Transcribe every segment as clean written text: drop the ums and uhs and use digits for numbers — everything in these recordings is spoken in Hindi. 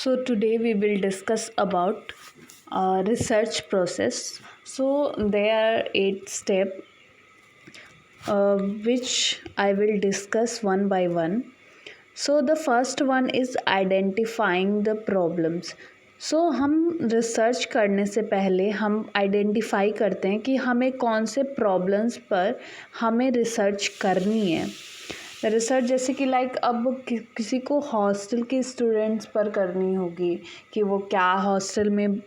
So today we will discuss about research process. So there are 8 steps which I will discuss one by one. So the first one is identifying the problems. So हम रिसर्च करने से पहले हम आइडेंटिफाई करते हैं कि हमें कौन से प्रॉब्लम्स पर हमें रिसर्च करनी है। रिसर्च जैसे कि अब किसी को हॉस्टल के स्टूडेंट्स पर करनी होगी कि वो क्या हॉस्टल में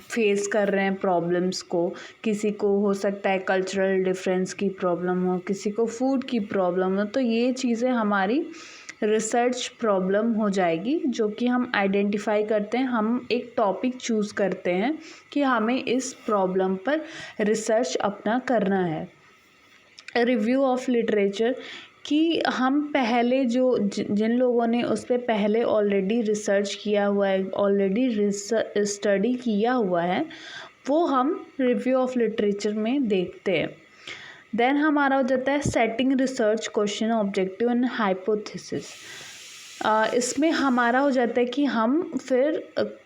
फेस कर रहे हैं प्रॉब्लम्स को। किसी को हो सकता है कल्चरल डिफरेंस की प्रॉब्लम हो, किसी को फूड की प्रॉब्लम हो। तो ये चीज़ें हमारी रिसर्च प्रॉब्लम हो जाएगी जो कि हम आइडेंटिफाई करते हैं। हम एक टॉपिक चूज़ करते हैं कि हमें इस प्रॉब्लम पर रिसर्च अपना करना है। रिव्यू ऑफ लिटरेचर कि हम पहले जिन लोगों ने उस पर पहले ऑलरेडी रिसर्च किया हुआ है, ऑलरेडी स्टडी किया हुआ है, वो हम रिव्यू ऑफ लिटरेचर में देखते हैं। देन हमारा हो जाता है setting research question, objective and hypothesis. इसमें हमारा हो जाता है कि हम फिर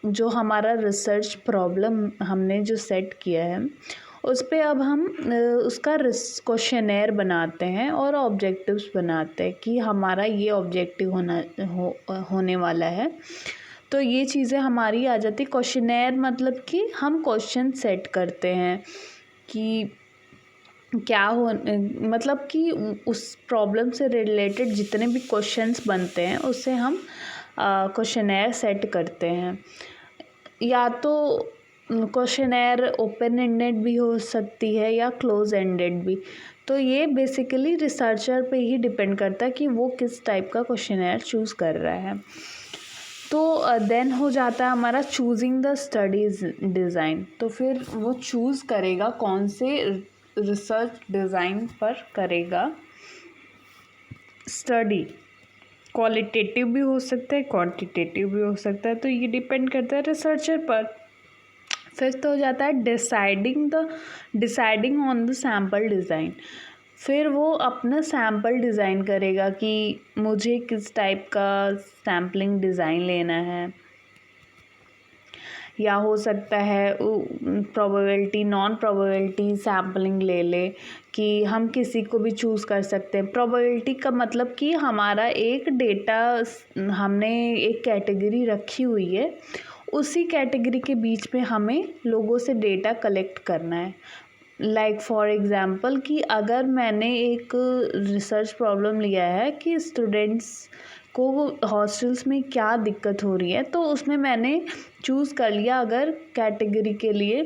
जो हमारा रिसर्च प्रॉब्लम हमने जो सेट किया है उस पर अब हम उसका क्वेश्चनेयर बनाते हैं और ऑब्जेक्टिव्स बनाते हैं कि हमारा ये ऑब्जेक्टिव होने वाला है। तो ये चीज़ें हमारी आ जाती। क्वेश्चनेयर मतलब कि हम क्वेश्चन सेट करते हैं कि क्या हो, मतलब कि उस प्रॉब्लम से रिलेटेड जितने भी क्वेश्चंस बनते हैं उससे हम क्वेश्चनेयर सेट करते हैं। या तो क्वेश्चनेयर ओपन एंडेड भी हो सकती है या क्लोज एंडेड भी। तो ये बेसिकली रिसर्चर पे ही डिपेंड करता है कि वो किस टाइप का क्वेश्चनेयर चूज़ कर रहा है। तो देन हो जाता है हमारा चूजिंग द स्टडीज डिज़ाइन। तो फिर वो चूज़ करेगा कौन से रिसर्च डिज़ाइन पर करेगा स्टडी। क्वालिटेटिव भी हो सकता है, क्वांटिटेटिव भी हो सकता है। तो ये डिपेंड करता है रिसर्चर पर। फिफ्थ हो जाता है deciding on the sample design. फिर वो अपना सैम्पल डिज़ाइन करेगा कि मुझे किस टाइप का सैम्पलिंग डिज़ाइन लेना है। या हो सकता है प्रोबेबिलिटी नॉन प्रोबेबिलिटी सैम्पलिंग ले ले कि हम किसी को भी चूज़ कर सकते हैं। प्रोबेबिलिटी का मतलब कि हमारा एक डेटा, हमने एक कैटेगरी रखी हुई है, उसी कैटेगरी के बीच में हमें लोगों से डेटा कलेक्ट करना है। फॉर एग्ज़ाम्पल कि अगर मैंने एक रिसर्च प्रॉब्लम लिया है कि स्टूडेंट्स को हॉस्टल्स में क्या दिक्कत हो रही है, तो उसमें मैंने चूज़ कर लिया अगर कैटेगरी के लिए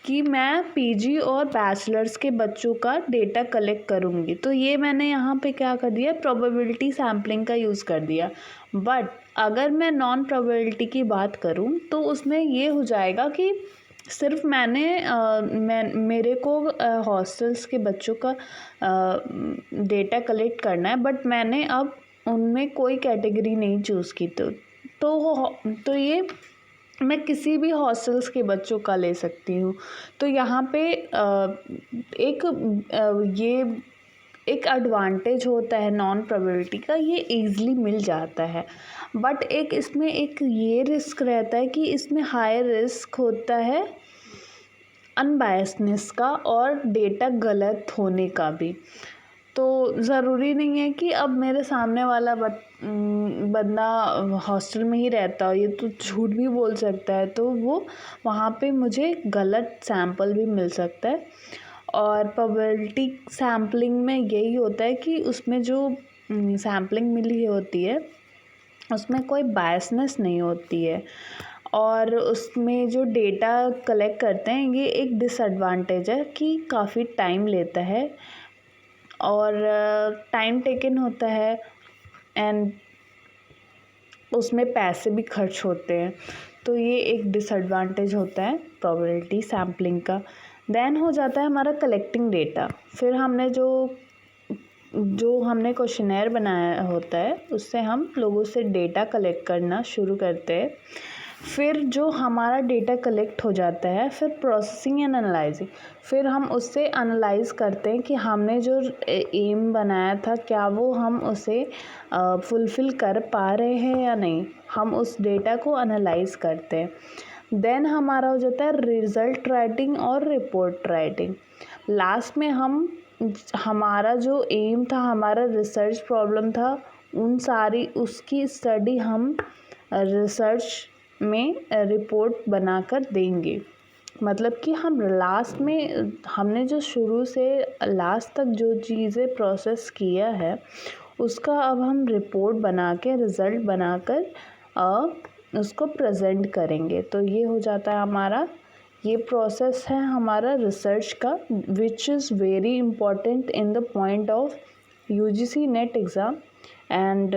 कि मैं पीजी और बैचलर्स के बच्चों का डेटा कलेक्ट करूँगी। तो ये मैंने यहाँ पे क्या कर दिया, प्रोबेबिलिटी सैम्पलिंग का यूज़ कर दिया। बट अगर मैं नॉन प्रोबेबिलिटी की बात करूँ तो उसमें ये हो जाएगा कि सिर्फ मेरे को हॉस्टल्स के बच्चों का डेटा कलेक्ट करना है, बट मैंने अब उनमें कोई कैटेगरी नहीं चूज़ की। तो ये मैं किसी भी हॉस्टल्स के बच्चों का ले सकती हूँ। तो यहाँ पे ये एक एडवांटेज होता है नॉन प्रोबेबिलिटी का, ये ईज़िली मिल जाता है। बट इसमें एक ये रिस्क रहता है कि इसमें हाई रिस्क होता है अनबायसनेस का और डेटा गलत होने का भी। तो ज़रूरी नहीं है कि अब मेरे सामने वाला बंदा हॉस्टल में ही रहता हो, ये तो झूठ भी बोल सकता है, तो वो वहाँ पे मुझे गलत सैंपल भी मिल सकता है। और प्रोबेबिलिटी सैम्पलिंग में यही होता है कि उसमें जो सैम्पलिंग मिली होती है उसमें कोई बायसनेस नहीं होती है। और उसमें जो डेटा कलेक्ट करते हैं ये एक डिसएडवांटेज है कि काफ़ी टाइम लेता है और टाइम टेकन होता है एंड उसमें पैसे भी खर्च होते हैं। तो ये एक डिसएडवांटेज होता है प्रोबेबिलिटी सैम्पलिंग का। देन हो जाता है हमारा कलेक्टिंग डेटा। फिर हमने जो हमने क्वेश्चनेयर बनाया होता है उससे हम लोगों से डेटा कलेक्ट करना शुरू करते हैं। फिर जो हमारा डेटा कलेक्ट हो जाता है, फिर प्रोसेसिंग एंड एनालाइजिंग, फिर हम उससे एनालाइज करते हैं कि हमने जो एम बनाया था क्या वो हम उसे फुलफ़िल कर पा रहे हैं या नहीं, हम उस डेटा को एनालाइज करते हैं। देन हमारा हो जाता है रिज़ल्ट राइटिंग और रिपोर्ट राइटिंग। लास्ट में हम हमारा जो एम था, हमारा रिसर्च प्रॉब्लम था, उन सारी उसकी स्टडी हम रिसर्च में रिपोर्ट बनाकर देंगे। मतलब कि हम लास्ट में हमने जो शुरू से लास्ट तक जो चीज़ें प्रोसेस किया है उसका अब हम रिपोर्ट बना के रिज़ल्ट बनाकर उसको प्रेजेंट करेंगे। तो ये हो जाता है हमारा, ये प्रोसेस है हमारा रिसर्च का, which is very important in the point of UGC net exam. And